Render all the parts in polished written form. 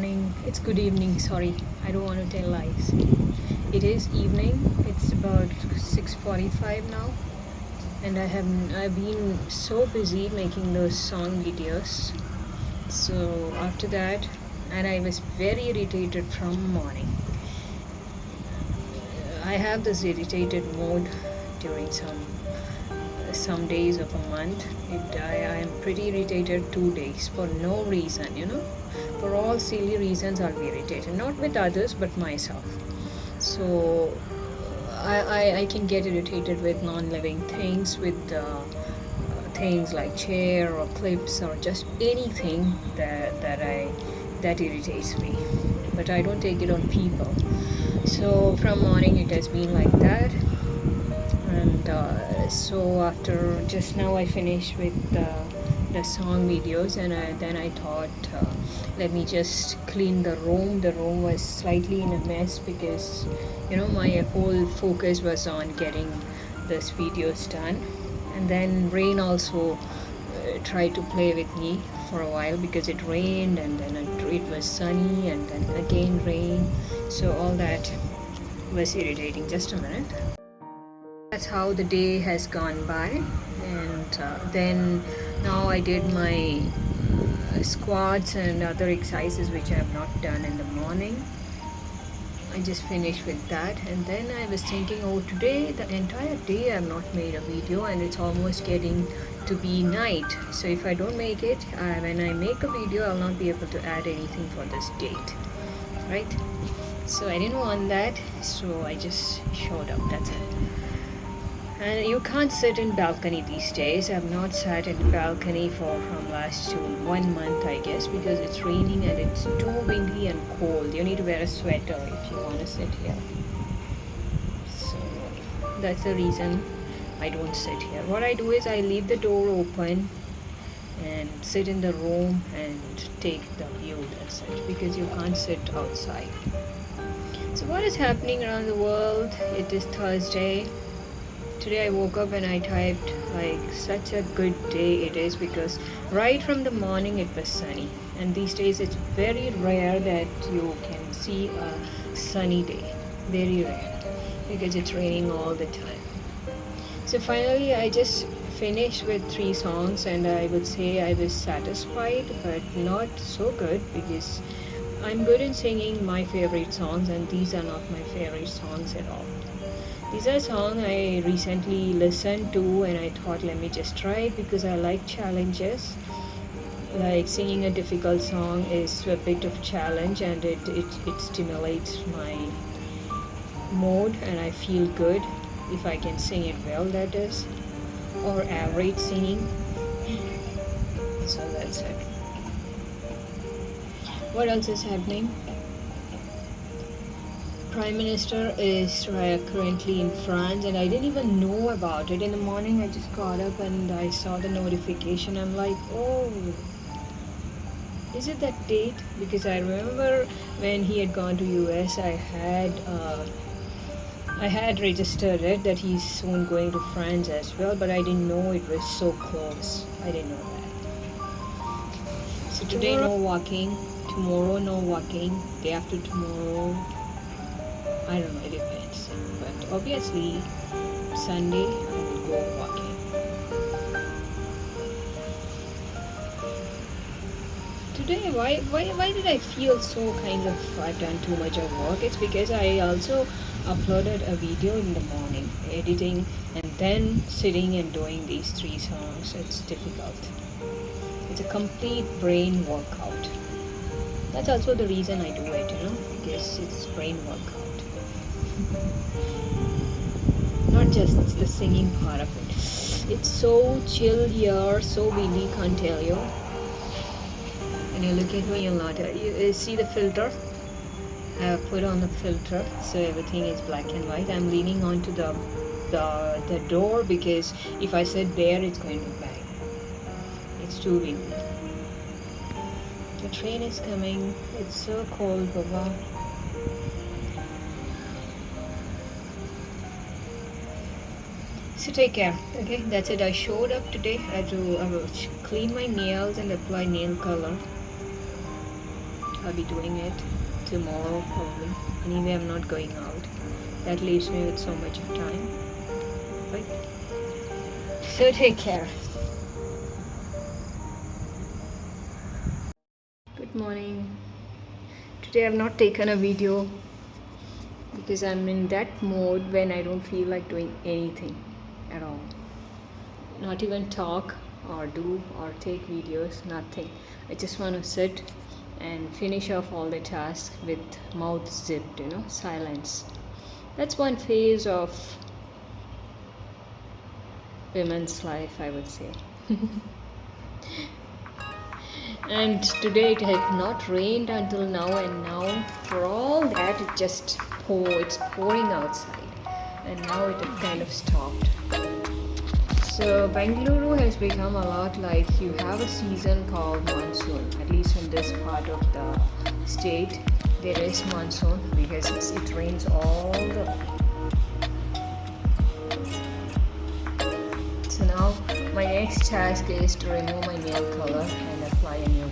morning. It's good evening, sorry. I don't want to tell lies. It is evening. It's about 6:45 now. And I've been so busy making those song videos. So after that, and I was very irritated from morning. I have this irritated mode during some days of a month. I am pretty irritated 2 days for no reason, for all silly reasons. I'll be irritated, not with others but myself. So I can get irritated with non-living things, with things like chair or clips or just anything that irritates me, but I don't take it on people. So from morning it has been like that. And so after just now I finished with the song videos, and then I thought, let me just clean the room. The room was slightly in a mess because my whole focus was on getting this videos done. And then rain also tried to play with me for a while because it rained, and then it was sunny, and then again rain. So all that was irritating. Just a minute. That's how the day has gone by. And then now I did my squats and other exercises which I have not done in the morning. I just finished with that, and then I was thinking, today, the entire day I have not made a video, and it's almost getting to be night. So if I don't make it, when I make a video, I'll not be able to add anything for this date, right? So I didn't want that, so I just showed up. That's it. And you can't sit in balcony these days. I've not sat in the balcony from last 1 month, I guess, because it's raining and it's too windy and cold. You need to wear a sweater if you want to sit here. So that's the reason I don't sit here. What I do is I leave the door open and sit in the room and take the view. That's it, because you can't sit outside. So what is happening around the world? It is Thursday. Today I woke up and I typed like such a good day it is, because right from the morning it was sunny, and these days it's very rare that you can see a sunny day. Very rare, because it's raining all the time. So finally I just finished with 3 songs, and I would say I was satisfied, but not so good, because I'm good in singing my favorite songs, and these are not my favorite songs at all. These are songs I recently listened to, and I thought, let me just try it, because I like challenges. Like singing a difficult song is a bit of challenge, and it stimulates my mood, and I feel good if I can sing it well, that is, or average singing. So that's it. What else is happening? Prime Minister is currently in France, and I didn't even know about it. In the morning I just got up and I saw the notification. I'm like, is it that date? Because I remember when he had gone to US, I had registered it that he's soon going to France as well, but I didn't know it was so close. I didn't know that. So today no walking, tomorrow no walking, day after tomorrow, I don't know, it depends. But obviously, Sunday I will go walking. Today, why did I feel so kind of I've done too much of work? It's because I also uploaded a video in the morning, editing, and then sitting and doing these 3 songs. It's difficult. It's a complete brain workout. That's also the reason I do it, because it's brain workout. Not just the singing part of it. It's so chill here, so windy, can't tell you. When you look at me, you'll not. You see the filter? I have put on the filter, so everything is black and white. I'm leaning onto the door, because if I sit there, it's going to bang. It's too windy. The train is coming. It's so cold, Baba. So take care. Okay, that's it. I showed up today. I will clean my nails and apply nail color. I'll be doing it tomorrow probably. Anyway, I'm not going out. That leaves me with so much of time. Right? So take care. Good morning. Today I've not taken a video because I'm in that mode when I don't feel like doing anything at all. Not even talk or do or take videos, nothing. I just want to sit and finish off all the tasks with mouth zipped, silence. That's one phase of women's life, I would say. And today it had not rained until now, and now for all that it's pouring outside, and now it had kind of stopped. So Bengaluru has become a lot like, you have a season called monsoon. At least in this part of the state there is monsoon because it rains all the way. So now my next task is to remove my nail color and apply a new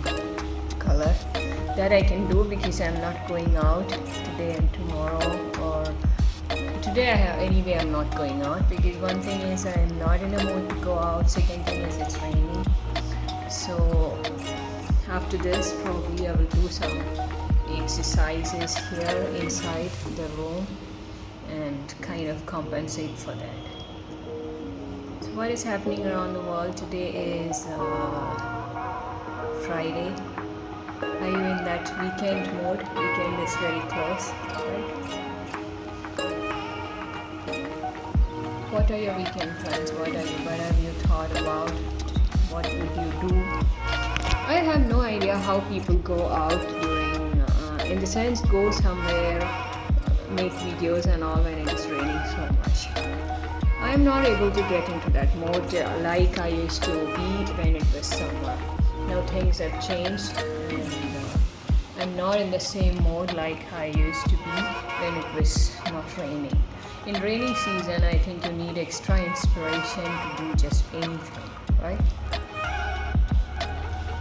color. That I can do because I'm not going out today and tomorrow, or today anyway I'm not going out because one thing is I'm not in a mood to go out, second thing is it's raining. So after this probably I will do some exercises here inside the room and kind of compensate for that. So what is happening around the world today is Friday. Are you in that weekend mode? Weekend is very close, right? What are your weekend plans? What have you thought about? What would you do? I have no idea how people go out during, in the sense, go somewhere, make videos and all when it is raining so much. I am not able to get into that mode like I used to be when it was summer. Now things have changed, and I'm not in the same mode like I used to be when it was not raining. In rainy season, I think you need extra inspiration to do just anything, right?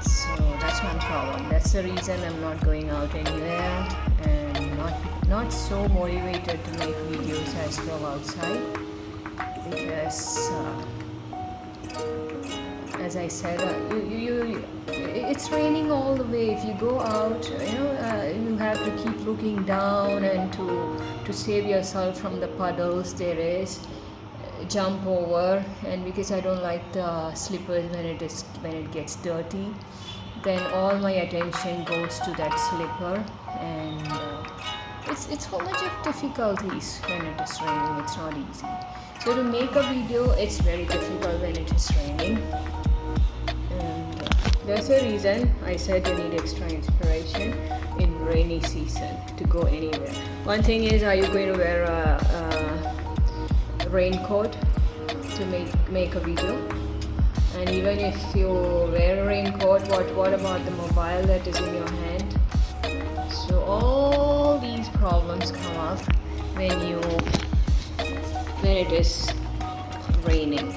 So that's one problem. That's the reason I'm not going out anywhere and not so motivated to make videos as well outside, because as I said, it's raining all the way. If you go out, you have to keep looking down and to save yourself from the puddles there is, jump over. And because I don't like the slippers when it gets dirty, then all my attention goes to that slipper, and it's so much of difficulties when it is raining. It's not easy. So to make a video, it's very difficult when it is raining. That's the reason I said you need extra inspiration in rainy season to go anywhere. One thing is, are you going to wear a raincoat to make a video? And even if you wear a raincoat, what about the mobile that is in your hand? So all these problems come up when it is raining.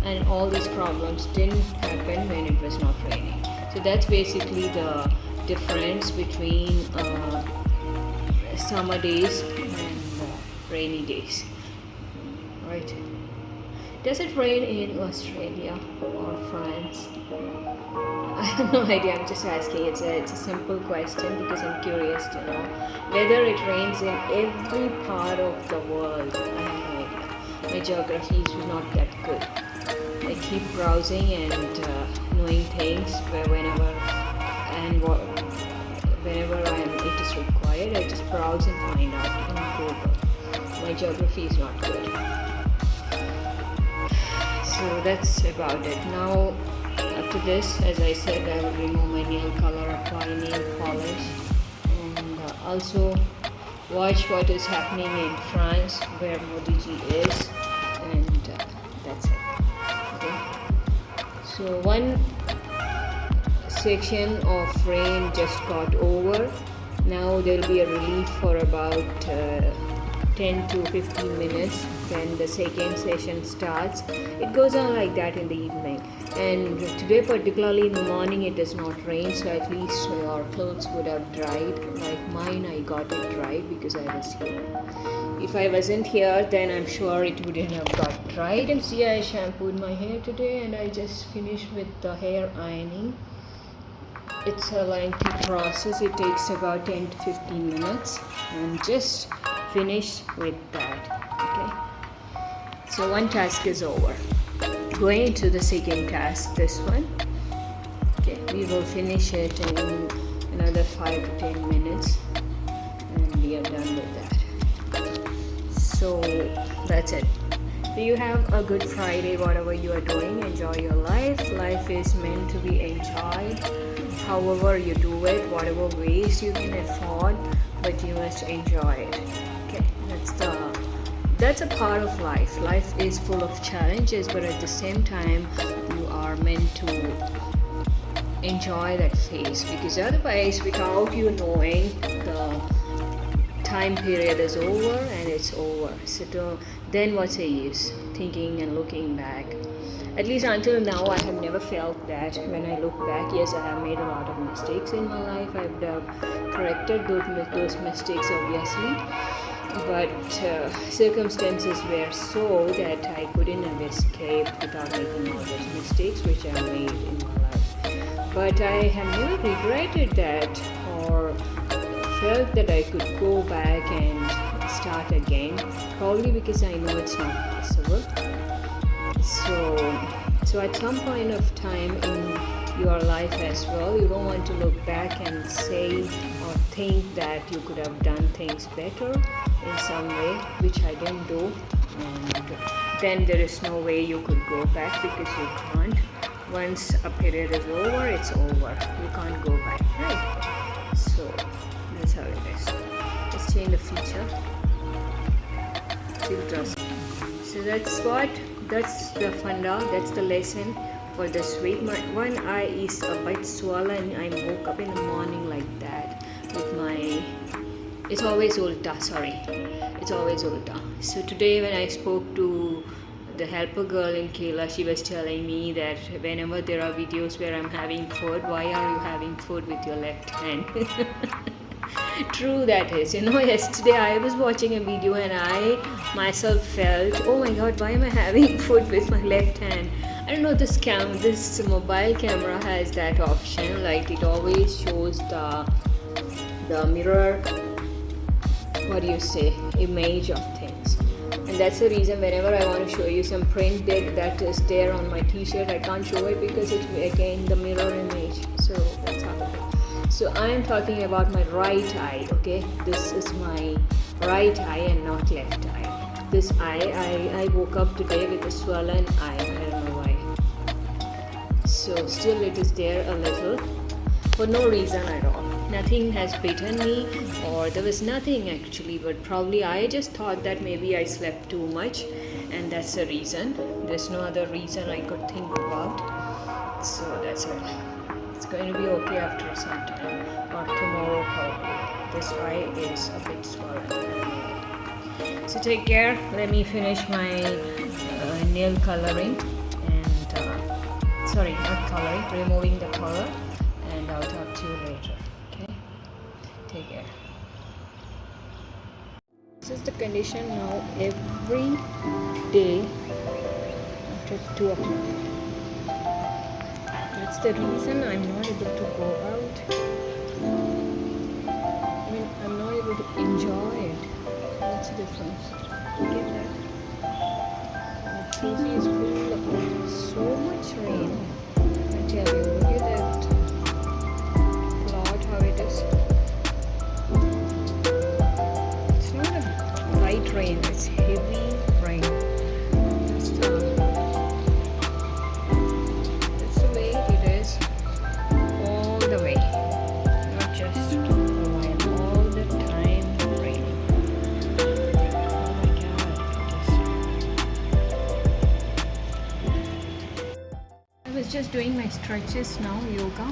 And all these problems didn't happen when it was not raining. So that's basically the difference between summer days and rainy days, right? Does it rain in Australia or France? I have no idea. I'm just asking. It's a simple question because I'm curious to know whether it rains in every part of the world. I have no idea. My geography is not that good. I keep browsing and knowing things whenever it is required. I just browse and find out in Google. My geography is not good. So that's about it. Now after this, as I said, I will remove my nail color, apply nail polish, and also watch what is happening in France where Modi ji is, and that's it. So one section of rain just got over. Now there will be a relief for about 10 to 15 minutes then the second session starts. It goes on like that in the evening. And today particularly in the morning it does not rain, so at least your clothes would have dried. Like mine, I got it dried because I was here. If I wasn't here, then I'm sure it wouldn't have got dried. And see, I shampooed my hair today and I just finished with the hair ironing. It's a lengthy process. It takes about 10 to 15 minutes. And just finished with that. Okay. So one task is over. Going into the second task, this one. Okay, we will finish it in another 5 to 10 minutes. And we are done with that. So that's it. So you have a good Friday, whatever you are doing. Enjoy your life. Life is meant to be enjoyed. However you do it, whatever ways you can afford, but you must enjoy it. Okay, that's a part of life. Life is full of challenges, but at the same time you are meant to enjoy that phase, because otherwise, without you knowing, the time period is over and it's over. So then what's the use thinking and looking back? At least until now, I have never felt that. When I look back, yes, I have made a lot of mistakes in my life. I've corrected those mistakes, obviously. But circumstances were so that I couldn't have escaped without making all those mistakes which I made in my life. But I have never regretted that or felt that I could go back and start again. Probably because I know it's not possible. So at some point of time in your life as well, you don't want to look back and say or think that you could have done things better in some way, which I didn't do, and then there is no way you could go back because you can't. Once a period is over, it's over. You can't go back, right? So that's how it is. Let's change the feature. So that's the funda, that's the lesson for this week. My one eye is a bit swollen. I woke up in the morning like that with my, it's always ulta, so today when I spoke to the helper girl in Kerala, she was telling me that whenever there are videos where I'm having food, why are you having food with your left hand? True that is. Yesterday I was watching a video and I myself felt, oh my god, why am I having food with my left hand? I don't know, this mobile camera has that option, like it always shows the mirror, image of things. And that's the reason whenever I want to show you some print that is there on my t-shirt, I can't show it because it's again the mirror image. So that's how it is. So I am talking about my right eye, okay? This is my right eye and not left eye. This eye, I woke up today with a swollen eye. I don't know why. So still it is there a little, for no reason at all. Nothing has bitten me, or there was nothing actually, but probably I just thought that maybe I slept too much and that's the reason. There's no other reason I could think about. So that's it. It's going to be okay after some time, or tomorrow probably. This eye is a bit swollen. So take care. Let me finish my nail coloring and sorry, not coloring, removing the color, and I'll talk to you later. Okay, take care. This is the condition now every day after 2 o'clock. That's the reason I'm not able to go out. I mean, I'm not able to enjoy it. What's the difference? You get that? The TV is full of so much rain. I tell you, look at that plot, how it is. It's not a light rain, it's heavy rain. That's the way it is all the way. Not just a while, all the time raining. Oh my god. I was just doing my stretches now, yoga.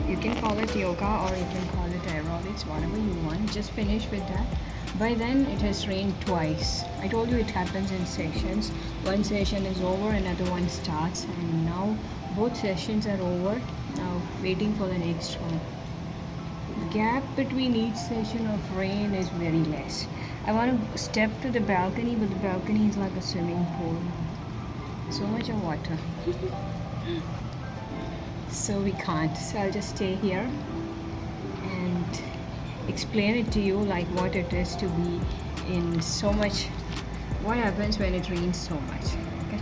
You can call it yoga or you can call it aerobics, whatever you want. Just finish with that. By then it has rained twice. I told you it happens in sessions. One session is over, another one starts, and now both sessions are over. Now waiting for the next one. The gap between each session of rain is very less. I want to step to the balcony, but the balcony is like a swimming pool. So much of water. So we can't. So I'll just stay here and explain it to you, like what it is to be in so much, what happens when it rains so much. Okay,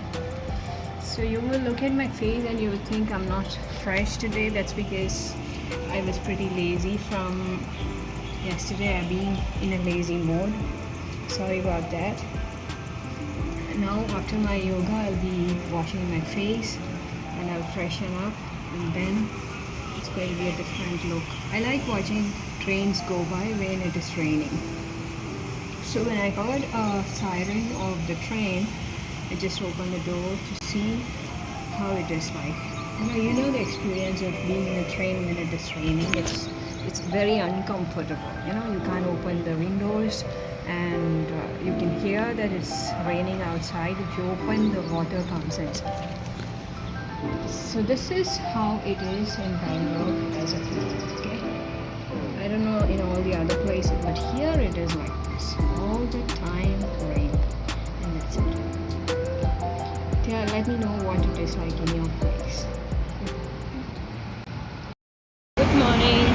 so you will look at my face and you will think I'm not fresh today. That's because I was pretty lazy from yesterday. I've been in a lazy mode. Sorry about that. Now after my yoga I'll be washing my face and I'll freshen up, and then it's going to be a different look. I like watching trains go by when it is raining. So when I heard a siren of the train, I just opened the door to see how it is like. You know the experience of being in a train when it is raining. It's very uncomfortable. You can't open the windows, and you can hear that it's raining outside. If you open, the water comes inside. So this is how it is in Bangalore as of now. Okay, I don't know in all the other places, but here it is like this all the time, rain, and that's it. Yeah, let me know what it is like in your place. Good morning.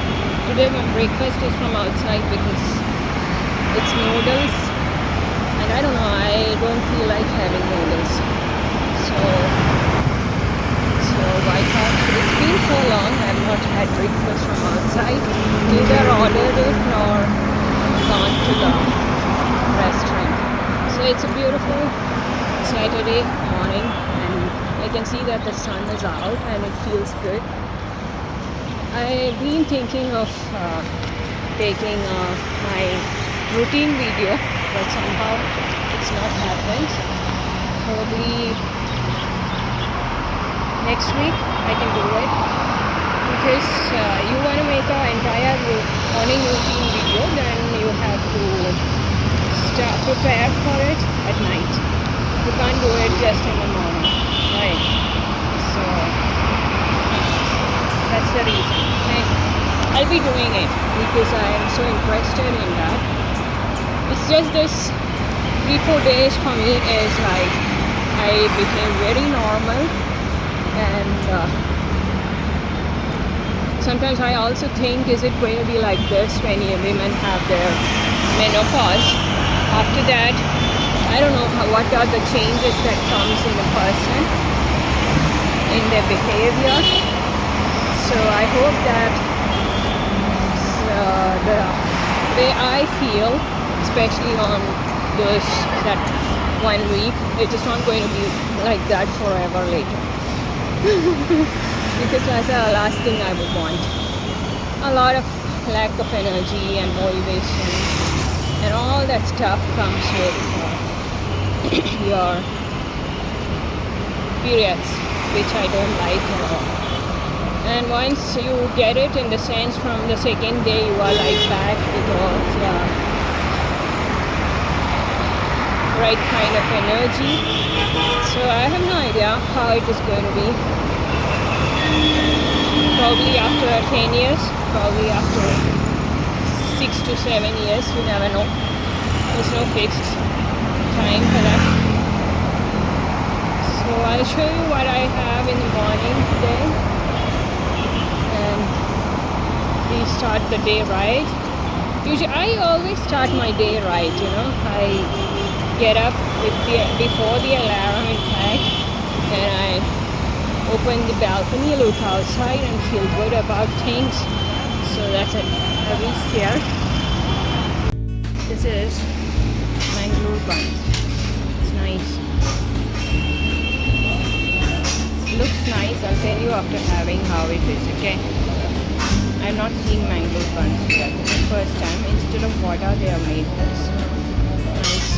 Today my breakfast is from outside because it's noodles, and I don't know, I don't feel like having noodles. So I thought it's been so long I've not had breakfast from outside, neither ordered it nor gone to the restaurant. So it's a beautiful Saturday morning, and I can see that the sun is out and it feels good. I've been thinking of taking my routine video, but somehow it's not happened. Probably next week I can do it, because you want to make an entire morning routine video, then you have to prepare for it at night. You can't do it just in the morning, right? So that's the reason. I'll be doing it because I am so interested in that. It's just this 3-4 days for me is like I became very normal. And sometimes I also think, is it going to be like this when women have their menopause? After that, I don't know what are the changes that comes in a person, in their behavior. So I hope that the way I feel, especially on that 1 week, it's just not going to be like that forever later. Because that's the last thing I would want. A lot of lack of energy and motivation and all that stuff comes with your periods, which I don't like at all. And once you get it, in the sense from the second day you are like back because right kind of energy. So I have no idea how it is going to be. Probably after 10 years, probably after 6 to 7 years, you never know. There's no fixed time for that. So I'll show you what I have in the morning today. And we start the day right. Usually I always start my day right, I get up before the alarm, in fact, and I open the balcony, look outside, and feel good about things. So that's it. I reached here. This is mango buns. It's nice. It looks nice. I'll tell you after having how it is. Okay. I've not seen mango buns yet. It's the first time. Instead of water, they have made this. Nice.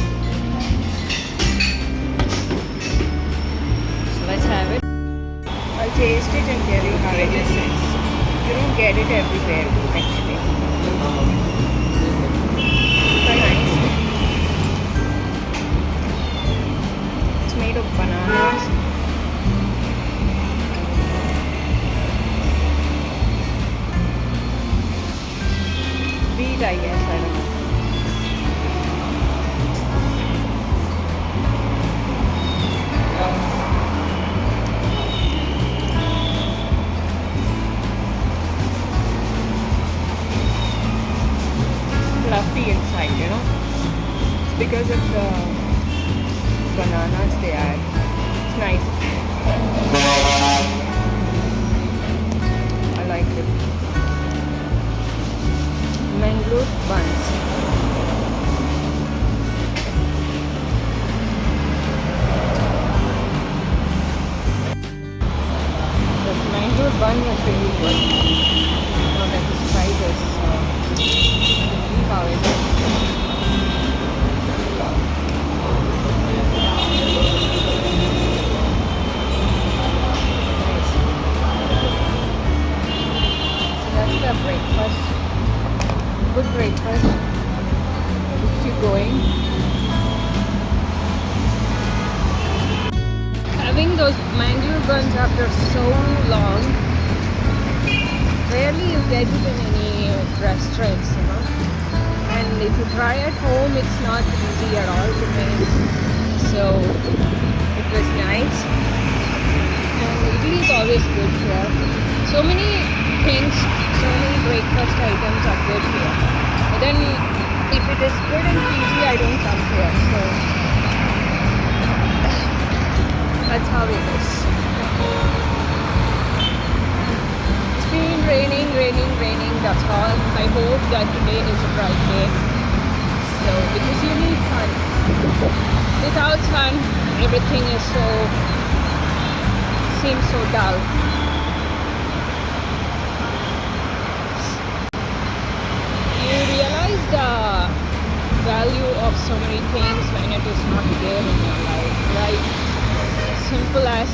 So let's have it. I'll taste it and tell you how it is. You don't get it everywhere, actually. Super nice. made of bananas. Wheat, I guess, I don't know. Fluffy inside, you know. It's because of the bananas they add. It's nice. I like it. Mango buns. The mango bun was really good. Now let us try this. See how it is. Breakfast, good breakfast, keeps you going. Having those mango buns after so long, rarely you get it in any restaurants, you know. And if you try at home, it's not easy at all to make. So it was nice. And idli is always good here. So many things, so many breakfast items are good here. But then if it is good in PG, I don't come here. So that's how it is. It's been raining. That's all. I hope that today is a bright day. So because you need sun. Without sun, everything is seems so dull. The value of so many things when it is not there in your life, like as simple as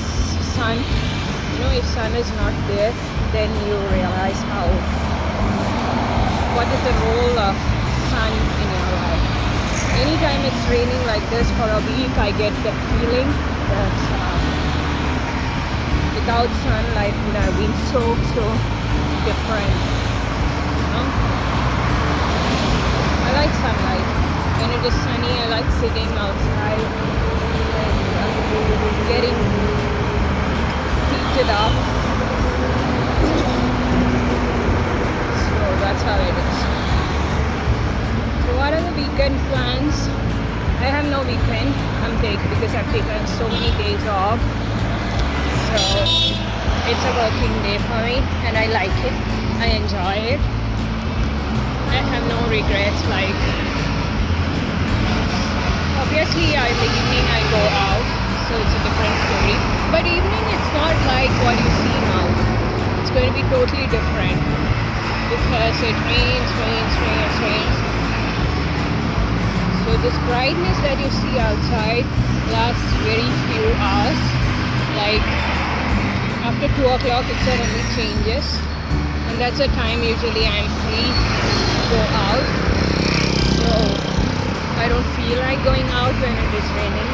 sun. You know, if sun is not there, then you realize what is the role of sun in your life. Anytime it's raining like this for a week, I get that feeling that without sun, life would have been so different. You know? I like sunlight. When it is sunny, I like sitting outside and getting heated up. So that's how it is. So what are the weekend plans? I have no weekend. Because I've taken so many days off. So it's a working day for me and I like it. I enjoy it. I have no regrets, like obviously in the evening I go out, so it's a different story, but evening it's not like what you see now. It's going to be totally different because it rains. So this brightness that you see outside lasts very few hours, like after 2 o'clock it suddenly changes, and that's the time usually I'm free go out, so I don't feel like going out when it is raining.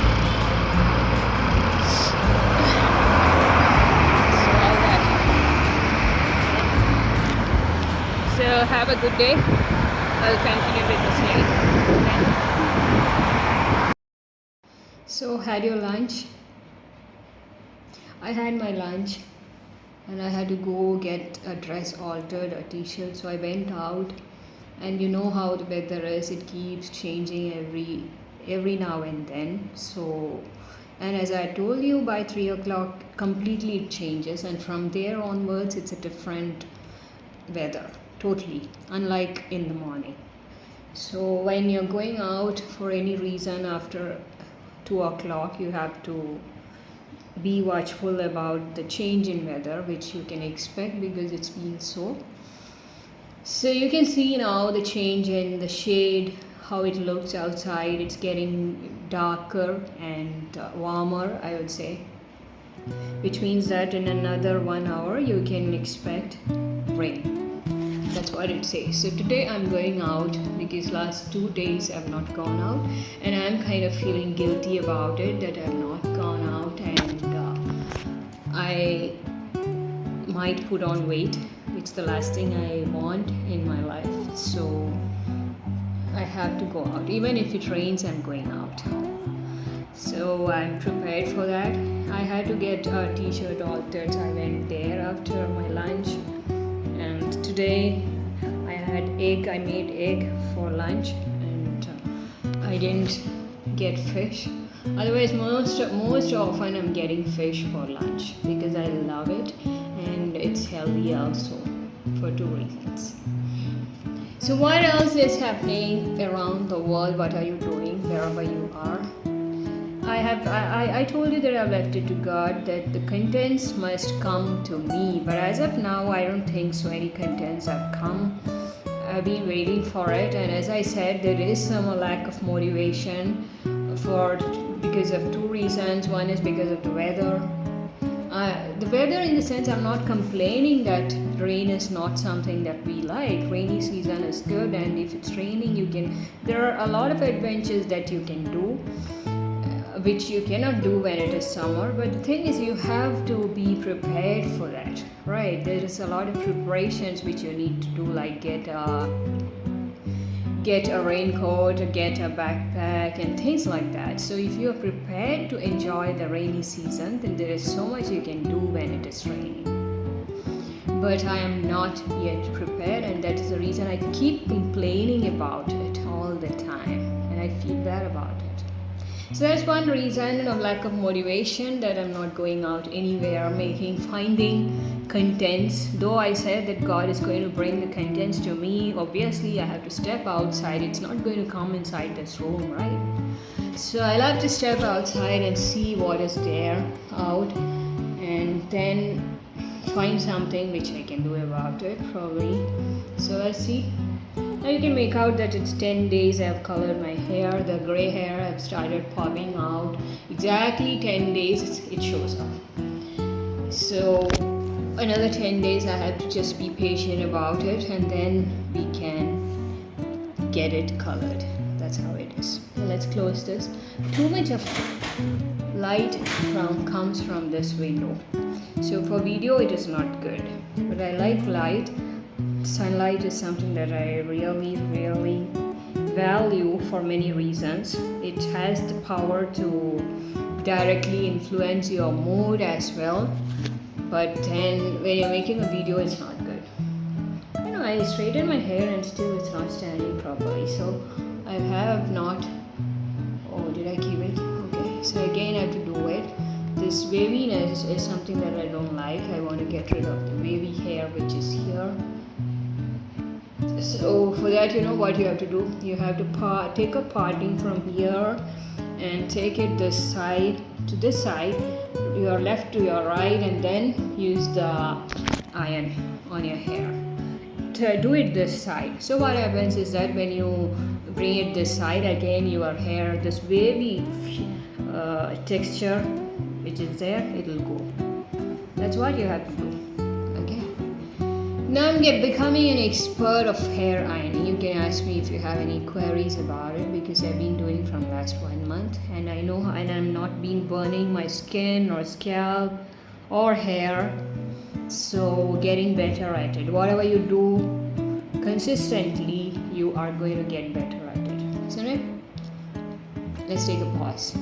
So all that. So have a good day. I'll continue with this later. So had your lunch? I had my lunch and I had to go get a dress altered, a t-shirt, so I went out. And you know how the weather is, it keeps changing every now and then. So, and as I told you, by 3 o'clock completely it changes, and from there onwards it's a different weather, totally unlike in the morning. So when you're going out for any reason after 2 o'clock, you have to be watchful about the change in weather, which you can expect because it's been so. So you can see now the change in the shade, how it looks outside. It's getting darker and warmer, I would say, which means that in another 1 hour you can expect rain. That's what it says. So today I'm going out because last 2 days I've not gone out, and I'm kind of feeling guilty about it that I've not gone out, and I might put on weight, which is the last thing I want in my life. So I have to go out. Even if it rains, I'm going out. So I'm prepared for that. I had to get a t-shirt altered, so I went there after my lunch. And today I had egg. I made egg for lunch, and I didn't get fish. Otherwise, most often I'm getting fish for lunch because I love it, and it's healthy also for 2 reasons. So what else is happening around the world? What are you doing wherever you are? I told you that I've left it to God, that the contents must come to me. But as of now, I don't think so any contents have come. I've been waiting for it, and as I said, there is some lack of motivation because of 2 reasons. One is because of the weather. The weather, in the sense, I'm not complaining that rain is not something that we like. Rainy season is good, and if it's raining, there are a lot of adventures that you can do, which you cannot do when it is summer. But the thing is, you have to be prepared for that, right? There is a lot of preparations which you need to do, like get a raincoat, get a backpack, and things like that. So if you are prepared to enjoy the rainy season, then there is so much you can do when it is raining. But I am not yet prepared, and that is the reason I keep complaining about it all the time, and I feel bad about it. So that's one reason of lack of motivation, that I'm not going out anywhere, finding contents. Though I said that God is going to bring the contents to me, obviously I have to step outside. It's not going to come inside this room, right? So I'll have to step outside and see what is there out, and then find something which I can do about it, probably. So let's see. Now you can make out that it's 10 days I've colored my hair. The gray hair have started popping out. Exactly 10 days it shows up. So another 10 days I have to just be patient about it, and then we can get it colored. That's how it is. So let's close this. Too much of light comes from this window. So for video it is not good. But I like light. Sunlight is something that I really, really value for many reasons. It has the power to directly influence your mood as well. But then when you're making a video, it's not good. I straightened my hair and still it's not standing properly. So I have not... Oh, did I keep it? Okay. So again, I have to do it. This waviness is something that I don't like. I want to get rid of the wavy hair which is here. So for that, what you have to do? You have to take a parting from here and take it this side to this side, your left to your right, and then use the iron on your hair to do it this side. So what happens is that when you bring it this side, again your hair, this wavy texture which is there, it will go. That's what you have to do. Now I'm becoming an expert of hair ironing. You can ask me if you have any queries about it, because I've been doing from last 1 month, and I know, and I'm not been burning my skin or scalp or hair. So getting better at it. Whatever you do consistently, you are going to get better at it. Isn't it? Let's take a pause.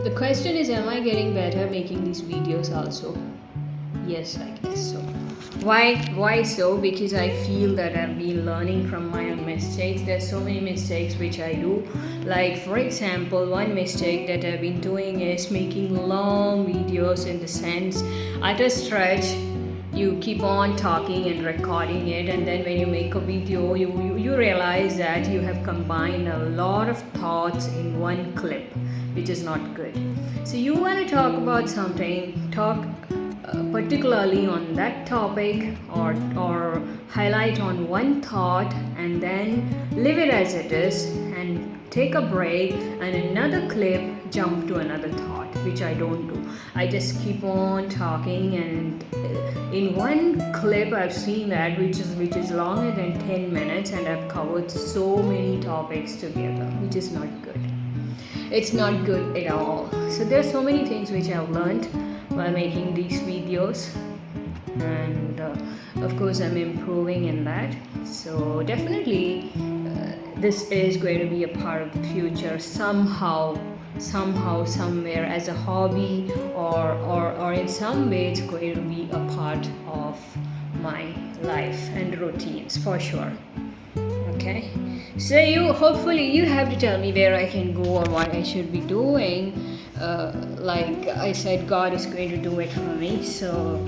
The question is, am I getting better making these videos also? Yes, I guess so. Why so? Because I feel that I've been learning from my own mistakes. There's so many mistakes which I do. Like, for example, one mistake that I've been doing is making long videos, in the sense, at a stretch, you keep on talking and recording it, and then when you make a video, you realize that you have combined a lot of thoughts in one clip, which is not good. So you want to talk about something, particularly on that topic, or highlight on one thought and then leave it as it is and take a break, and another clip jump to another thought, which I don't do. I just keep on talking, and in one clip I've seen that which is longer than 10 minutes, and I've covered so many topics together, which is not good. It's not good at all. So there are so many things which I've learned while making these videos, and of course I'm improving in that. So definitely this is going to be a part of the future somehow, somewhere, as a hobby, or in some way it's going to be a part of my life and routines for sure. Okay, so hopefully you have to tell me where I can go or what I should be doing. Like I said, God is going to do it for me. So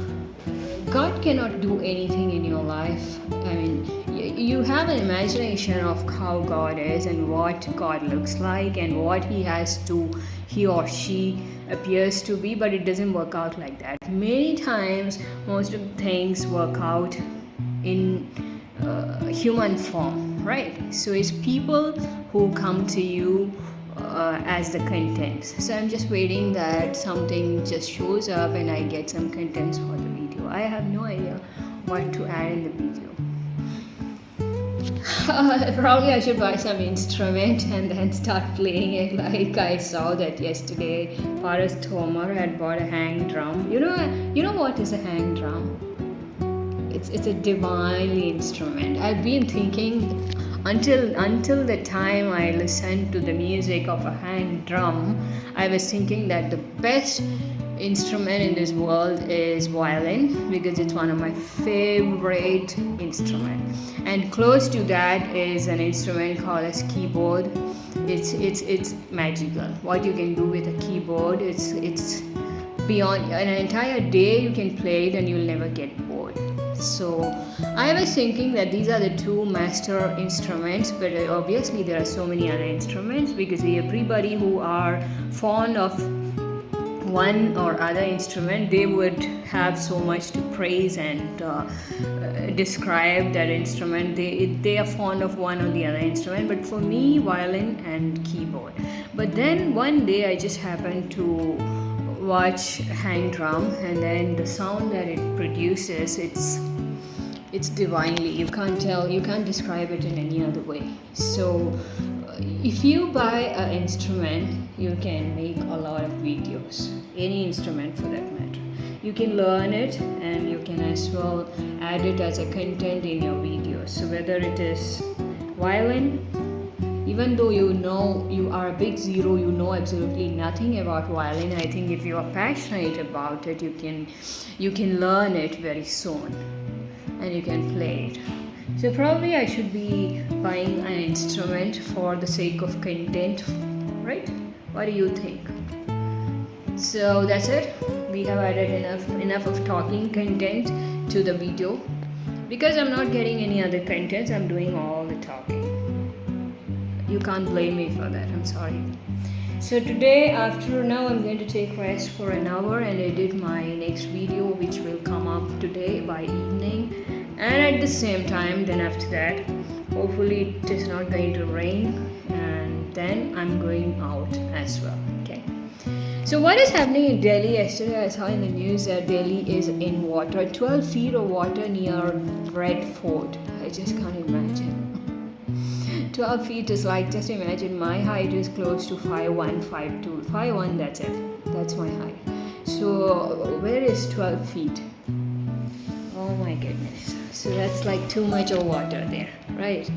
God cannot do anything in your life. I mean, you have an imagination of how God is and what God looks like and what he or she appears to be, but it doesn't work out like that. Many times, most of the things work out in human form, right? So it's people who come to you as the contents. So I'm just waiting that something just shows up and I get some contents for the video. I have no idea what to add in the video. Probably I should buy some instrument and then start playing it. Like I saw that yesterday, Paras Thomer had bought a hang drum. You know what is a hang drum? It's a divinely instrument. I've been thinking until the time I listened to the music of a hand drum, I was thinking that the best instrument in this world is violin, because it's one of my favorite instruments. And close to that is an instrument called as keyboard. It's magical. What you can do with a keyboard, it's beyond an entire day you can play it and you'll never get bored. So I was thinking that these are the two master instruments, but obviously there are so many other instruments, because everybody who are fond of one or other instrument, they would have so much to praise and describe that instrument. They are fond of one or the other instrument, but for me, violin and keyboard. But then one day I just happened to watch hang drum, and then the sound that it produces, it's divinely. You can't describe it in any other way. So if you buy an instrument, you can make a lot of videos, any instrument for that matter. You can learn it and you can as well add it as a content in your videos. So whether it is violin, even though you are a big zero, you know absolutely nothing about violin, I think if you are passionate about it, you can learn it very soon and you can play it. So probably I should be buying an instrument for the sake of content, right? What do you think? So that's it. We have added enough of talking content to the video. Because I'm not getting any other contents, I'm doing all the talking. You can't blame me for that, I'm sorry. So today, after now, I'm going to take rest for an hour and edit my next video, which will come up today by evening. And at the same time, then after that, hopefully it is not going to rain, and then I'm going out as well. Okay. So what is happening in Delhi? Yesterday I saw in the news that Delhi is in water, 12 feet of water near Red Fort. I just can't imagine. 12 feet is like, just imagine my height is close to 5'1", 5'2". 5'1", that's it. That's my height. So where is 12 feet? Oh my goodness. So that's like too much of water there, right?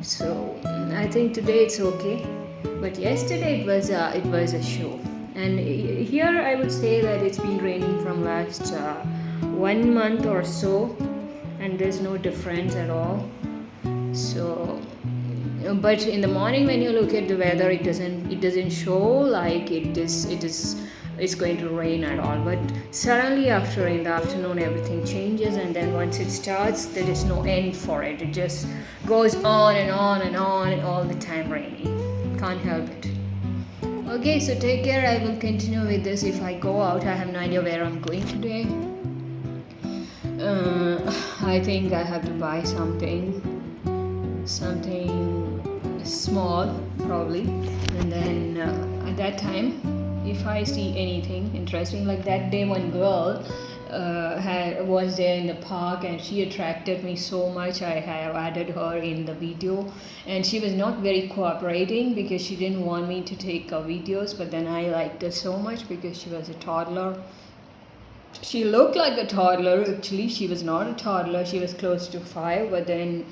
So I think today it's okay. But yesterday it was a show. And here I would say that it's been raining from last 1 month or so, and there's no difference at all. So but in the morning when you look at the weather, it doesn't show like it's going to rain at all. But suddenly after in the afternoon everything changes, and then once it starts, there is no end for it. It just goes on and on and on, and all the time raining. Can't help it. Okay, so take care. I will continue with this if I go out. I have no idea where I'm going today. I think I have to buy something small probably, and then at that time, if I see anything interesting, like that day one girl was there in the park and she attracted me so much. I have added her in the video, and she was not very cooperating because she didn't want me to take videos, but then I liked her so much because she was a toddler. She looked like a toddler. Actually, she was not a toddler, she was close to 5, but then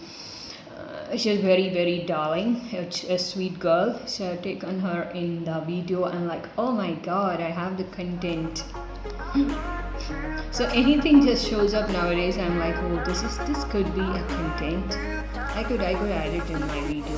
she was very, very darling, a sweet girl. So I've taken her in the video. I'm like, oh my god, I have the content. So anything just shows up nowadays, I'm like, oh, this could be a content. I could add it in my video.